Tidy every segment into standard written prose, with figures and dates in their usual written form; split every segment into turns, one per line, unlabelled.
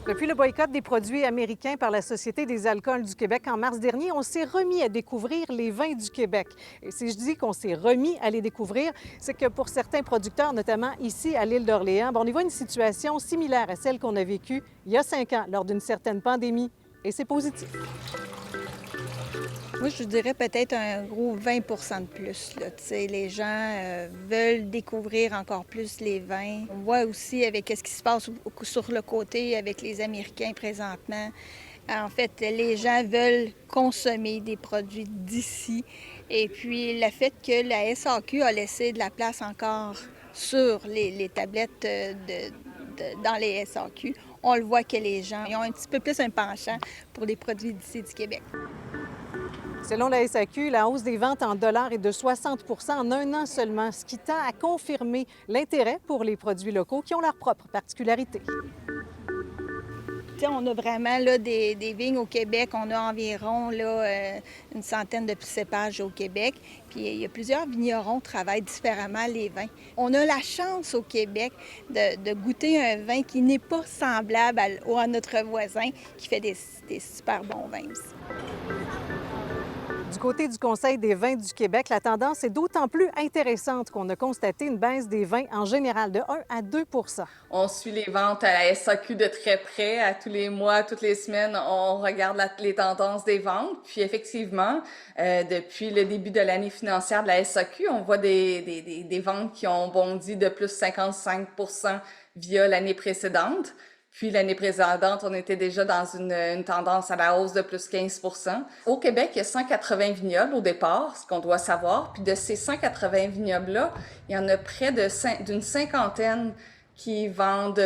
Depuis le boycott des produits américains par la Société des alcools du Québec en mars dernier, on s'est remis à découvrir les vins du Québec. Et si je dis qu'on s'est remis à les découvrir, c'est que pour certains producteurs, notamment ici à l'île d'Orléans, on y voit une situation similaire à celle qu'on a vécue il y a 5 ans lors d'une certaine pandémie. Et c'est positif.
Moi, je dirais peut-être un gros 20 de plus, là. Tu sais, les gens veulent découvrir encore plus les vins. On voit aussi avec ce qui se passe sur le côté avec les Américains présentement. En fait, les gens veulent consommer des produits d'ici. Et puis, le fait que la SAQ a laissé de la place encore sur les tablettes dans les SAQ, on le voit que les gens ils ont un petit peu plus un penchant pour les produits d'ici du Québec.
Selon la SAQ, la hausse des ventes en dollars est de 60 en un an seulement, ce qui tend à confirmer l'intérêt pour les produits locaux qui ont leurs propres particularités.
Tu sais, on a vraiment là, des vignes au Québec. On a environ là, une centaine de cépages au Québec. Puis il y a plusieurs vignerons qui travaillent différemment les vins. On a la chance au Québec de goûter un vin qui n'est pas semblable à notre voisin qui fait des super bons vins aussi.
Du côté du Conseil des vins du Québec, la tendance est d'autant plus intéressante qu'on a constaté une baisse des vins en général de 1 à 2
On suit les ventes à la SAQ de très près. À tous les mois, toutes les semaines, on regarde les tendances des ventes. Puis effectivement, depuis le début de l'année financière de la SAQ, on voit des ventes qui ont bondi de plus 55% via l'année précédente. Puis l'année précédente, on était déjà dans une tendance à la hausse de plus 15%. Au Québec, il y a 180 vignobles au départ, ce qu'on doit savoir. Puis de ces 180 vignobles-là, il y en a près d'une cinquantaine qui vendent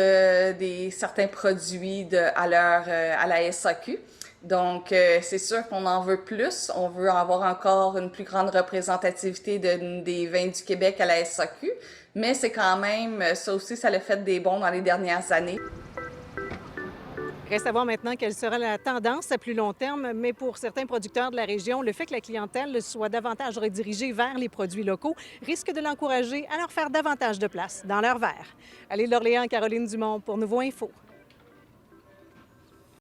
certains produits à la SAQ. Donc, c'est sûr qu'on en veut plus. On veut avoir encore une plus grande représentativité des vins du Québec à la SAQ. Mais c'est quand même, ça aussi, ça l'a fait des bons dans les dernières années.
Reste à voir maintenant quelle sera la tendance à plus long terme, mais pour certains producteurs de la région, le fait que la clientèle soit davantage redirigée vers les produits locaux risque de l'encourager à leur faire davantage de place dans leur verre. À l'île d'Orléans, Caroline Dumont pour Nouveau Info.